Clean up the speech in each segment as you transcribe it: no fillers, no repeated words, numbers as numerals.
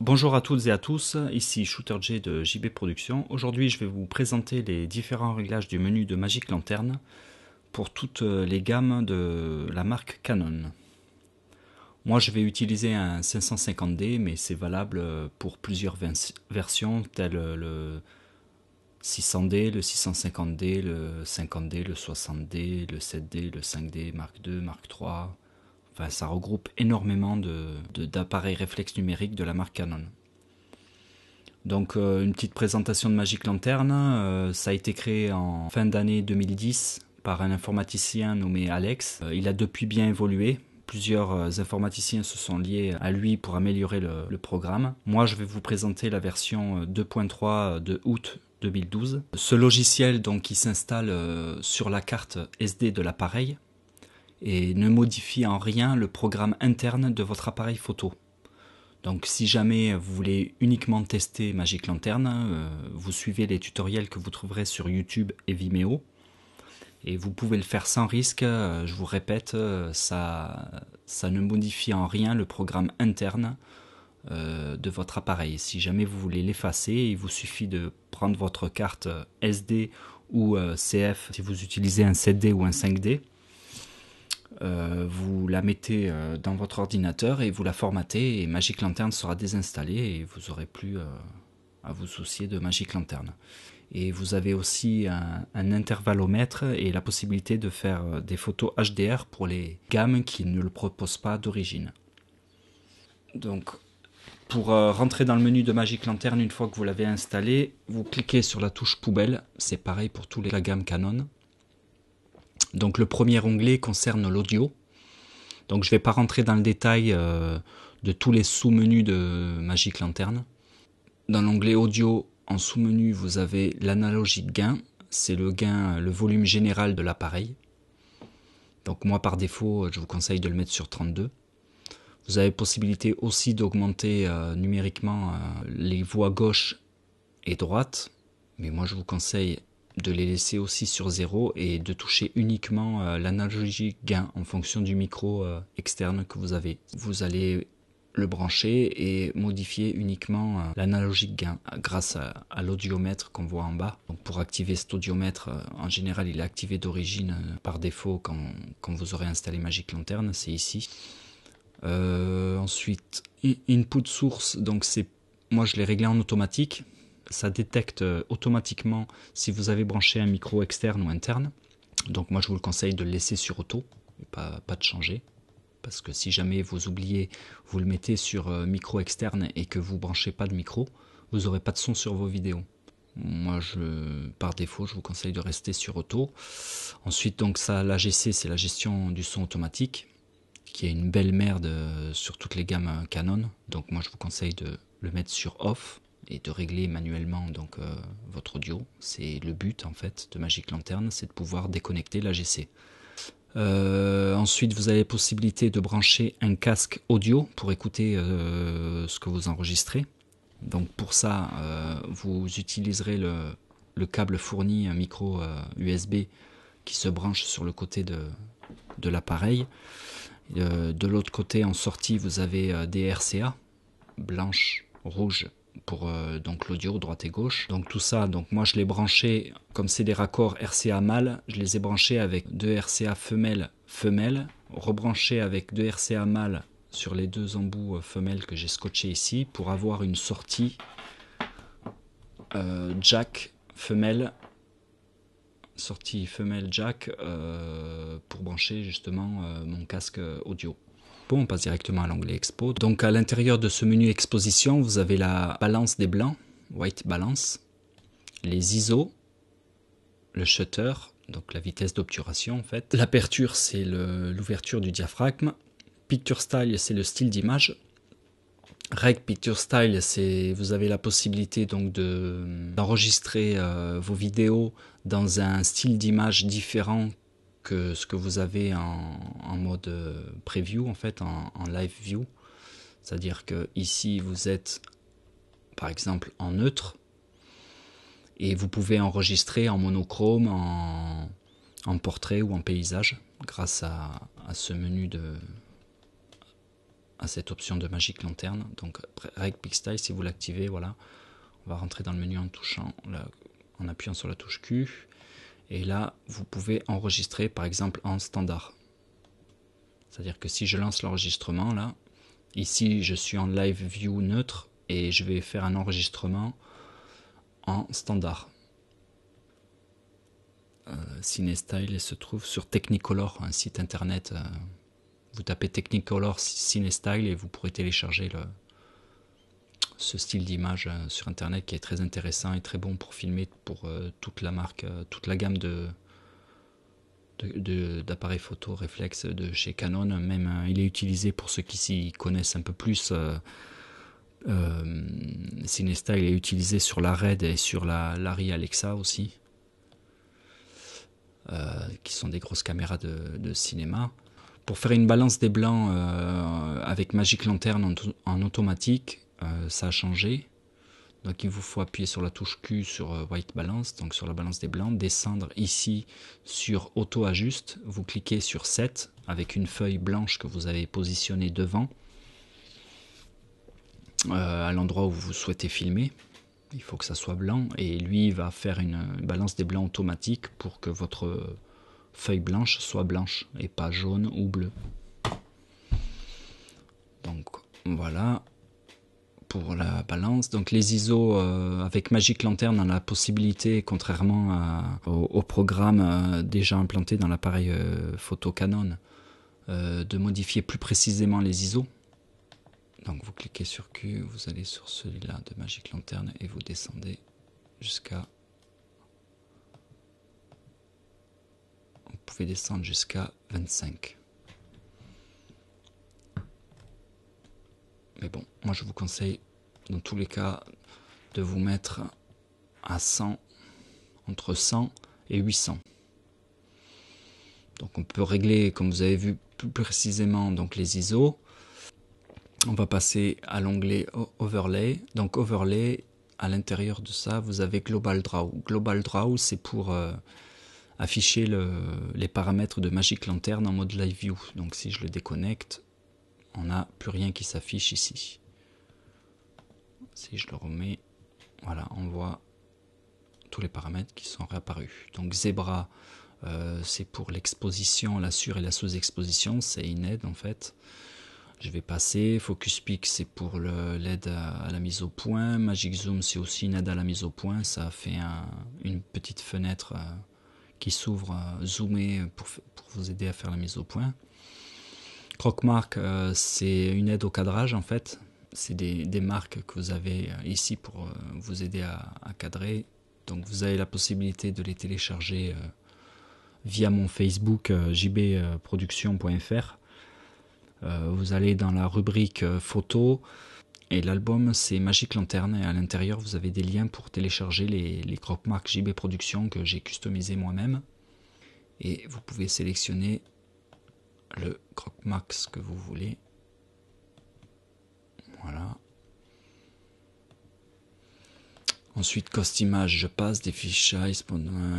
Bonjour à toutes et à tous, ici Shooter J de JB Productions. Aujourd'hui je vais vous présenter les différents réglages du menu de Magic Lantern pour toutes les gammes de la marque Canon. Moi je vais utiliser un 550D mais c'est valable pour plusieurs versions telles le 600D, le 650D, le 50D, le 60D, le 7D, le 5D, Mark II, Mark III... Enfin, ça regroupe énormément d'appareils réflexes numériques de la marque Canon. Donc une petite présentation de Magic Lantern, ça a été créé en fin d'année 2010 par un informaticien nommé Alex. Il a depuis bien évolué. Plusieurs informaticiens se sont liés à lui pour améliorer le programme. Moi je vais vous présenter la version 2.3 de août 2012. Ce logiciel donc qui s'installe sur la carte SD de l'appareil et ne modifie en rien le programme interne de votre appareil photo. Donc si jamais vous voulez uniquement tester Magic Lantern, vous suivez les tutoriels que vous trouverez sur YouTube et Vimeo. Et vous pouvez le faire sans risque, je vous répète, ça ne modifie en rien le programme interne de votre appareil. Si jamais vous voulez l'effacer, il vous suffit de prendre votre carte SD ou CF si vous utilisez un 7D ou un 5D. Vous la mettez dans votre ordinateur et vous la formatez et Magic Lantern sera désinstallé et vous n'aurez plus à vous soucier de Magic Lantern. Et vous avez aussi un intervallomètre et la possibilité de faire des photos HDR pour les gammes qui ne le proposent pas d'origine. Donc pour rentrer dans le menu de Magic Lantern, une fois que vous l'avez installé, vous cliquez sur la touche poubelle, c'est pareil pour toute la gamme Canon. Donc le premier onglet concerne l'audio. Donc je ne vais pas rentrer dans le détail de tous les sous-menus de Magic Lantern. Dans l'onglet audio, en sous-menu, vous avez l'analogique gain. C'est le gain, le volume général de l'appareil. Donc moi par défaut, je vous conseille de le mettre sur 32. Vous avez possibilité aussi d'augmenter numériquement les voix gauche et droite. Mais moi je vous conseille de les laisser aussi sur 0 et de toucher uniquement l'analogique gain en fonction du micro externe que vous avez. Vous allez le brancher et modifier uniquement l'analogique gain grâce à l'audiomètre qu'on voit en bas. Donc pour activer cet audiomètre, en général il est activé d'origine par défaut quand vous aurez installé Magic Lantern, c'est ici. Ensuite, input source, donc moi je l'ai réglé en automatique. Ça détecte automatiquement si vous avez branché un micro externe ou interne. Donc moi je vous le conseille de le laisser sur auto, et pas de changer. Parce que si jamais vous oubliez, vous le mettez sur micro externe et que vous branchez pas de micro, vous n'aurez pas de son sur vos vidéos. Moi par défaut je vous conseille de rester sur auto. Ensuite donc ça, l'AGC c'est la gestion du son automatique, qui est une belle merde sur toutes les gammes Canon. Donc moi je vous conseille de le mettre sur off et de régler manuellement donc votre audio. C'est le but en fait de Magic Lantern, c'est de pouvoir déconnecter l'AGC. Ensuite vous avez la possibilité de brancher un casque audio pour écouter ce que vous enregistrez. Donc pour ça vous utiliserez le câble fourni, un micro USB qui se branche sur le côté de l'appareil. De l'autre côté en sortie vous avez des RCA blanche, rouge pour donc l'audio droite et gauche. Donc tout ça, donc moi je l'ai branché, comme c'est des raccords RCA mâle, je les ai branchés avec deux RCA femelle, rebranché avec deux RCA mâle sur les deux embouts femelles que j'ai scotché ici pour avoir une sortie jack femelle, sortie femelle jack pour brancher justement mon casque audio. Bon, on passe directement à l'onglet Expo. Donc à l'intérieur de ce menu Exposition, vous avez la balance des blancs, White Balance, les ISO, le shutter, donc la vitesse d'obturation en fait. L'aperture, c'est l'ouverture du diaphragme. Picture Style, c'est le style d'image. Reg Picture Style, vous avez la possibilité donc d'enregistrer vos vidéos dans un style d'image différent que ce que vous avez en mode preview, en fait, en live view. C'est-à-dire que ici vous êtes par exemple en neutre et vous pouvez enregistrer en monochrome, en portrait ou en paysage grâce à ce menu à cette option de Magic Lantern. Donc Reg Pixtile, si vous l'activez, voilà, on va rentrer dans le menu en touchant, là, en appuyant sur la touche Q. Et là, vous pouvez enregistrer par exemple en standard. C'est-à-dire que si je lance l'enregistrement, là, ici je suis en live view neutre et je vais faire un enregistrement en standard. CineStyle se trouve sur Technicolor, un site internet. Vous tapez Technicolor CineStyle et vous pourrez télécharger ce style d'image sur internet qui est très intéressant et très bon pour filmer pour toute la marque, toute la gamme d'appareils photo réflexe de chez Canon. Même il est utilisé pour ceux qui s'y connaissent un peu plus. CineStyle est utilisé sur la Red et sur la Larry Alexa aussi, qui sont des grosses caméras de cinéma. Pour faire une balance des blancs avec Magic Lantern en automatique, ça a changé. Donc il vous faut appuyer sur la touche Q sur White Balance, donc sur la balance des blancs, descendre ici sur Auto Ajuste, vous cliquez sur Set avec une feuille blanche que vous avez positionnée devant, à l'endroit où vous souhaitez filmer. Il faut que ça soit blanc et lui va faire une balance des blancs automatique pour que votre feuille blanche soit blanche et pas jaune ou bleu. Donc voilà pour la balance. Donc les ISO avec Magic Lantern, on a la possibilité, contrairement au programme déjà implanté dans l'appareil photo Canon, de modifier plus précisément les ISO. Donc vous cliquez sur Q, vous allez sur celui-là de Magic Lantern et vous descendez jusqu'à... Vous pouvez descendre jusqu'à 25. Mais bon, moi je vous conseille dans tous les cas de vous mettre à 100, entre 100 et 800. Donc on peut régler, comme vous avez vu plus précisément, donc les ISO. On va passer à l'onglet Overlay. Donc Overlay, à l'intérieur de ça, vous avez Global Draw. Global Draw, c'est pour afficher les paramètres de Magic Lantern en mode Live View. Donc si je le déconnecte, on n'a plus rien qui s'affiche ici. Si je le remets, voilà, on voit tous les paramètres qui sont réapparus. Donc Zebra, c'est pour l'exposition, la sur- et la sous-exposition, c'est une aide en fait. Je vais passer. Focus Peak, c'est pour l'aide à la mise au point. Magic Zoom, c'est aussi une aide à la mise au point. Ça fait une petite fenêtre qui s'ouvre zoomée pour vous aider à faire la mise au point. Croc-Mark, c'est une aide au cadrage en fait. C'est des marques que vous avez ici pour vous aider à cadrer. Donc vous avez la possibilité de les télécharger via mon Facebook jbproduction.fr. Vous allez dans la rubrique photo et l'album c'est Magic Lantern et à l'intérieur vous avez des liens pour télécharger les Croc-Mark JB Production que j'ai customisé moi-même et vous pouvez sélectionner le Croc-Mark que vous voulez. Voilà. Ensuite, Cost Image, je passe. Des fichiers,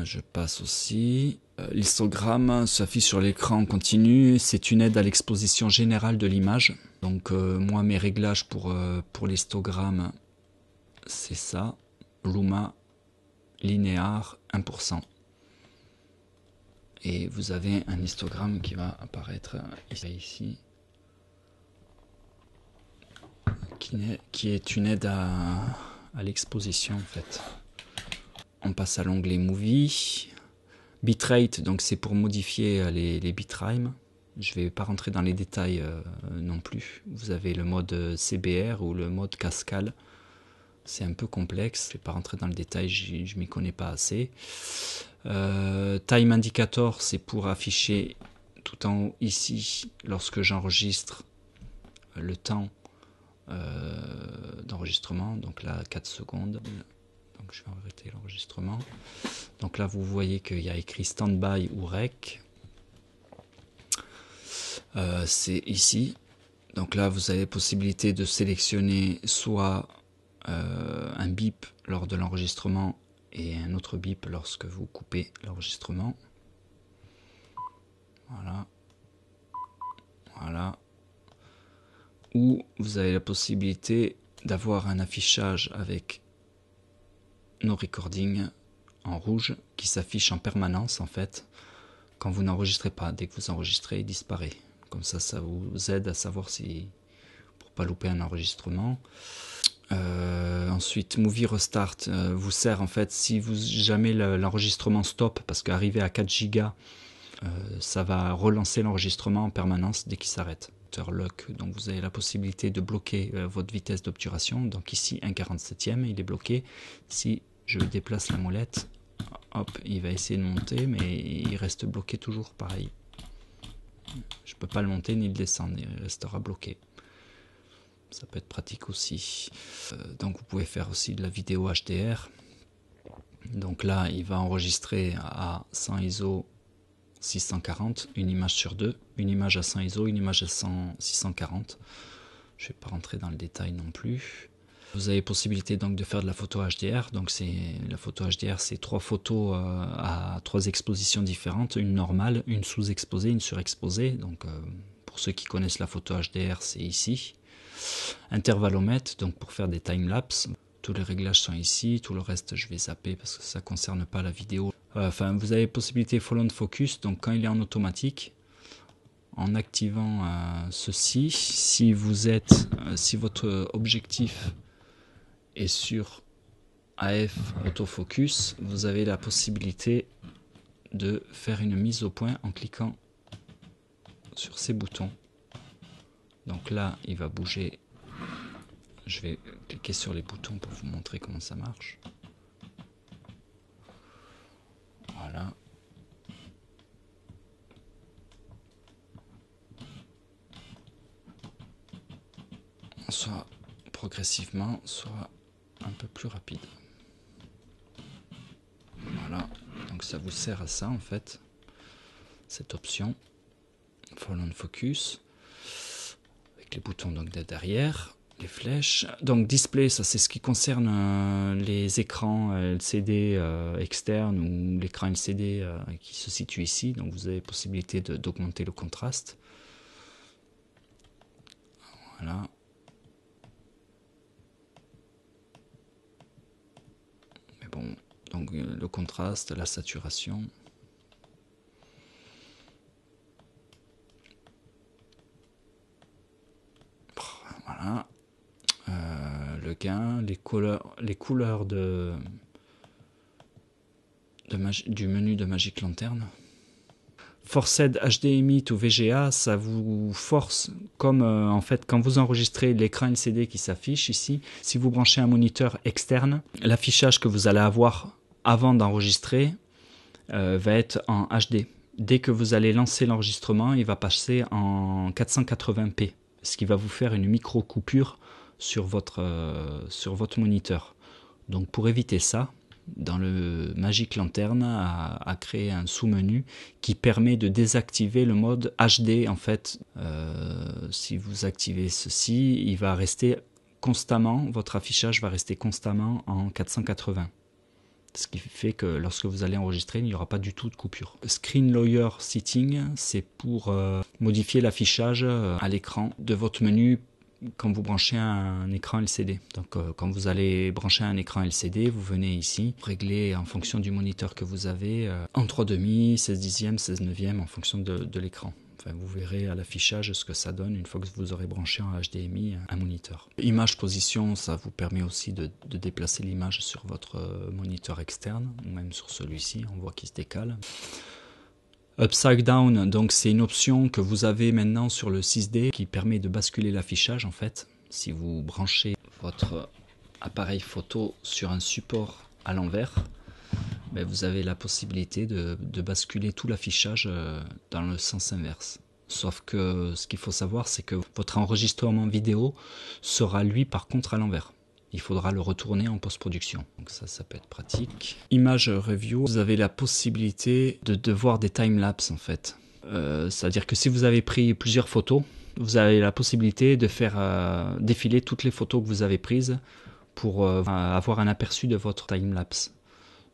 je passe aussi. L'histogramme s'affiche sur l'écran en continu. C'est une aide à l'exposition générale de l'image. Donc, moi, mes réglages pour l'histogramme, c'est ça. Luma, linéaire, 1%. Et vous avez un histogramme qui va apparaître ici. Qui est une aide à l'exposition en fait. On passe à l'onglet Movie. Bitrate, donc c'est pour modifier les bitrames. Je ne vais pas rentrer dans les détails non plus. Vous avez le mode CBR ou le mode Cascale. C'est un peu complexe. Je ne vais pas rentrer dans le détail, je m'y connais pas assez. Time Indicator, c'est pour afficher tout en haut ici, lorsque j'enregistre, le temps d'enregistrement, donc là 4 secondes, donc je vais arrêter l'enregistrement. Donc là vous voyez qu'il y a écrit standby ou rec, c'est ici. Donc là vous avez possibilité de sélectionner soit un bip lors de l'enregistrement et un autre bip lorsque vous coupez l'enregistrement. Voilà. Ou vous avez la possibilité d'avoir un affichage avec nos recordings en rouge qui s'affiche en permanence en fait quand vous n'enregistrez pas. Dès que vous enregistrez, il disparaît. Comme ça vous aide à savoir si pour pas louper un enregistrement. Ensuite, Movie Restart vous sert en fait si vous jamais l'enregistrement stop, parce qu'arrivé à 4 Go, ça va relancer l'enregistrement en permanence dès qu'il s'arrête. Lock, donc vous avez la possibilité de bloquer votre vitesse d'obturation. Donc ici 1/47, il est bloqué. Si je déplace la molette, hop, il va essayer de monter, mais il reste bloqué toujours pareil. Je peux pas le monter ni le descendre, il restera bloqué. Ça peut être pratique aussi. Donc vous pouvez faire aussi de la vidéo HDR. Donc là, il va enregistrer à 100 ISO 640, une image sur deux, une image à 100 ISO, une image à 640. Je ne vais pas rentrer dans le détail non plus. Vous avez possibilité donc de faire de la photo HDR. Donc la photo HDR, c'est 3 photos à 3 expositions différentes, une normale, une sous-exposée, une surexposée. Donc pour ceux qui connaissent la photo HDR, c'est ici. Intervalomètre, donc pour faire des timelapses. Tous les réglages sont ici, tout le reste je vais zapper parce que ça ne concerne pas la vidéo. Vous avez possibilité Follow and Focus, donc quand il est en automatique, en activant ceci, si votre objectif est sur AF autofocus, vous avez la possibilité de faire une mise au point en cliquant sur ces boutons. Donc là, il va bouger. Je vais cliquer sur les boutons pour vous montrer comment ça marche. Voilà. Soit progressivement, soit un peu plus rapide. Voilà. Donc ça vous sert à ça en fait, cette option. Follow and Focus. Avec les boutons donc de derrière. Les flèches. Donc display, ça c'est ce qui concerne les écrans LCD externes ou l'écran LCD qui se situe ici. Donc vous avez possibilité d'augmenter le contraste. Voilà. Mais bon, donc le contraste, la saturation. Voilà. Le gain, les couleurs du menu de Magic Lantern. Forced HDMI to VGA, ça vous force, comme en fait quand vous enregistrez l'écran LCD qui s'affiche ici, si vous branchez un moniteur externe, l'affichage que vous allez avoir avant d'enregistrer va être en HD. Dès que vous allez lancer l'enregistrement, il va passer en 480p, ce qui va vous faire une micro coupure sur votre moniteur. Donc pour éviter ça, dans le Magic Lantern a créé un sous-menu qui permet de désactiver le mode HD en fait. Si vous activez ceci, il va rester constamment, votre affichage va rester constamment en 480. Ce qui fait que lorsque vous allez enregistrer, il n'y aura pas du tout de coupure. Screen Lawyer Setting, c'est pour modifier l'affichage à l'écran de votre menu quand vous branchez un écran LCD. Donc quand vous allez brancher un écran LCD, vous venez ici, régler en fonction du moniteur que vous avez, en 3/2, 16 dixièmes, 16 neuvièmes, en fonction de l'écran. Enfin, vous verrez à l'affichage ce que ça donne une fois que vous aurez branché en HDMI un moniteur. Image position, ça vous permet aussi de déplacer l'image sur votre moniteur externe, ou même sur celui-ci, on voit qu'il se décale. Upside Down, donc c'est une option que vous avez maintenant sur le 6D qui permet de basculer l'affichage en fait. Si vous branchez votre appareil photo sur un support à l'envers, ben vous avez la possibilité de basculer tout l'affichage dans le sens inverse. Sauf que ce qu'il faut savoir, c'est que votre enregistrement vidéo sera lui par contre à l'envers. Il faudra le retourner en post-production. Donc ça peut être pratique. Image review, vous avez la possibilité de voir des timelapses en fait. C'est-à-dire que si vous avez pris plusieurs photos, vous avez la possibilité de faire défiler toutes les photos que vous avez prises pour avoir un aperçu de votre timelapse.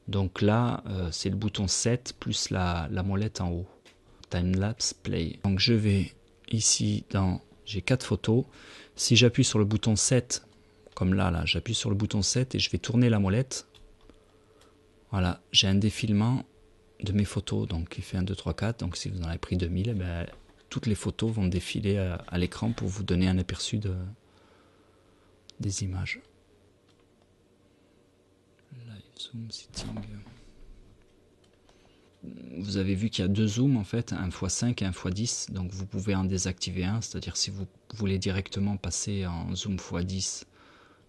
Donc là, c'est le bouton 7 plus la molette en haut. Timelapse play. Donc je vais ici j'ai 4 photos. Si j'appuie sur le bouton 7, comme là j'appuie sur le bouton 7 et je vais tourner la molette, voilà, j'ai un défilement de mes photos, donc il fait 1, 2, 3, 4, donc si vous en avez pris 2000, ben, toutes les photos vont défiler à l'écran pour vous donner un aperçu des images. Live zoom setting. Vous avez vu qu'il y a deux zooms en fait, un x5 et un x10, donc vous pouvez en désactiver un, c'est-à-dire si vous voulez directement passer en zoom x10,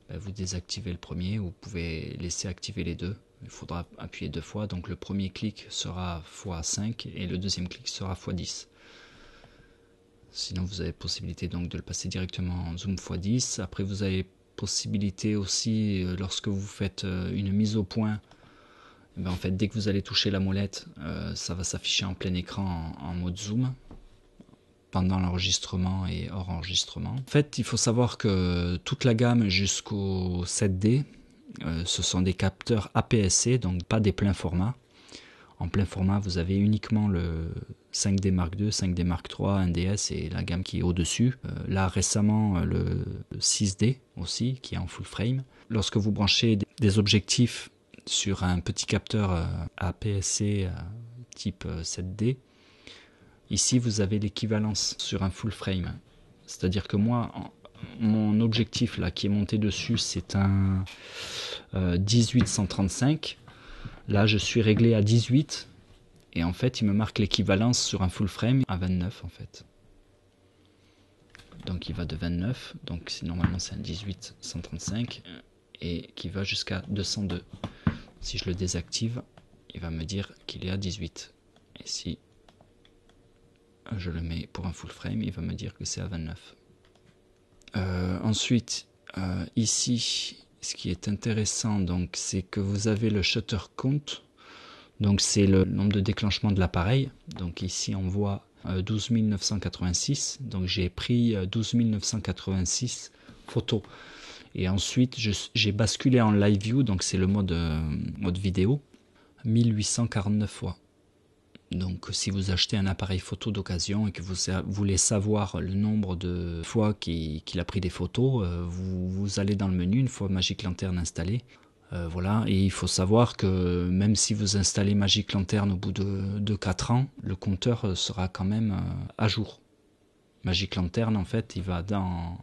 ben vous désactivez le premier, vous pouvez laisser activer les deux. Il faudra appuyer 2 fois, donc le premier clic sera x5 et le deuxième clic sera x10. Sinon vous avez possibilité donc de le passer directement en zoom x10. Après vous avez possibilité aussi, lorsque vous faites une mise au point, en fait dès que vous allez toucher la molette, ça va s'afficher en plein écran en mode zoom, pendant l'enregistrement et hors enregistrement. En fait il faut savoir que toute la gamme jusqu'au 7D, ce sont des capteurs APS-C, donc pas des pleins formats. En plein format, vous avez uniquement le 5D Mark II, 5D Mark III, 1DS et la gamme qui est au-dessus. Là, récemment, le 6D aussi, qui est en full frame. Lorsque vous branchez des objectifs sur un petit capteur APS-C type 7D, ici, vous avez l'équivalence sur un full frame. C'est-à-dire que moi, mon objectif là qui est monté dessus, c'est un 18-135. Là je suis réglé à 18 et en fait il me marque l'équivalence sur un full frame à 29 en fait. Donc il va de 29, donc normalement c'est un 18-135 et qui va jusqu'à 202. Si je le désactive, il va me dire qu'il est à 18. Et si je le mets pour un full frame, il va me dire que c'est à 29. Ensuite, ici, ce qui est intéressant, donc, c'est que vous avez le shutter count. Donc, c'est le nombre de déclenchement de l'appareil. Donc, ici, on voit 12 986. Donc, j'ai pris 12 986 photos. Et ensuite, j'ai basculé en live view. Donc, c'est le mode vidéo. 1849 fois. Donc si vous achetez un appareil photo d'occasion et que vous voulez savoir le nombre de fois qu'il a pris des photos, vous allez dans le menu une fois Magic Lantern installé. Voilà, et il faut savoir que même si vous installez Magic Lantern au bout de 4 ans, le compteur sera quand même à jour. Magic Lantern, en fait, il va dans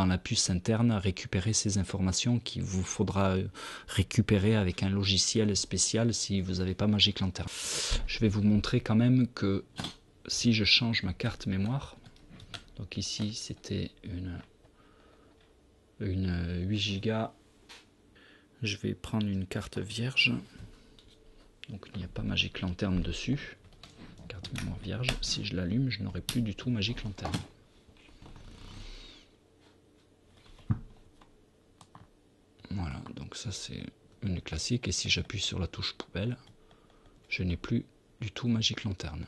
la puce interne récupérer ces informations qu'il vous faudra récupérer avec un logiciel spécial si vous n'avez pas Magic Lantern. Je vais vous montrer quand même que si je change ma carte mémoire, donc ici c'était une 8 Go, je vais prendre une carte vierge, donc il n'y a pas Magic Lantern dessus, carte mémoire vierge. Si je l'allume, je n'aurai plus du tout Magic Lantern. Voilà, donc ça c'est une classique, et si j'appuie sur la touche poubelle, je n'ai plus du tout Magic Lantern.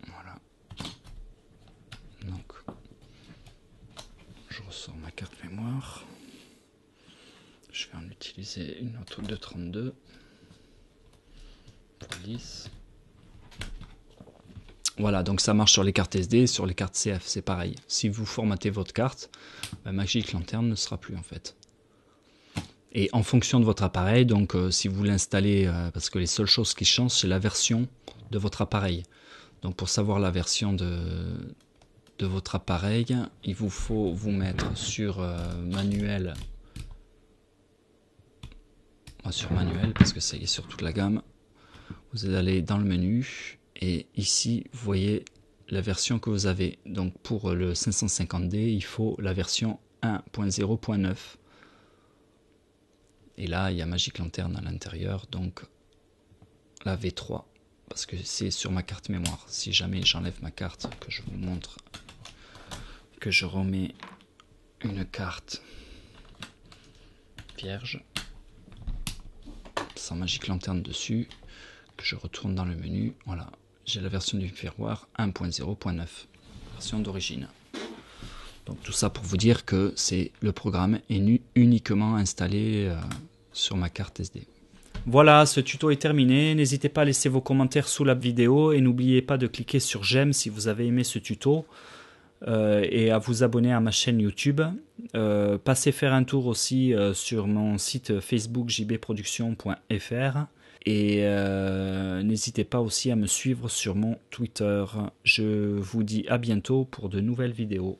Voilà. Donc, je ressors ma carte mémoire. Je vais en utiliser une autre de 32 pour 10. Voilà, donc ça marche sur les cartes SD, sur les cartes CF, c'est pareil. Si vous formatez votre carte, Magic Lantern ne sera plus en fait. Et en fonction de votre appareil, donc si vous l'installez, parce que les seules choses qui changent, c'est la version de votre appareil. Donc pour savoir la version de votre appareil, il vous faut vous mettre sur manuel. Sur manuel, parce que c'est sur toute la gamme. Vous allez dans le menu. Et ici, vous voyez la version que vous avez. Donc pour le 550D, il faut la version 1.0.9. Et là, il y a Magic Lantern à l'intérieur, donc la V3, parce que c'est sur ma carte mémoire. Si jamais j'enlève ma carte, que je vous montre, que je remets une carte vierge, sans Magic Lantern dessus, que je retourne dans le menu, voilà. J'ai la version du firmware 1.0.9, version d'origine. Donc tout ça pour vous dire que c'est le programme est uniquement installé sur ma carte SD. Voilà, ce tuto est terminé. N'hésitez pas à laisser vos commentaires sous la vidéo et n'oubliez pas de cliquer sur j'aime si vous avez aimé ce tuto. et à vous abonner à ma chaîne YouTube. Passez faire un tour aussi sur mon site Facebook jbproduction.fr et n'hésitez pas aussi à me suivre sur mon Twitter. Je vous dis à bientôt pour de nouvelles vidéos.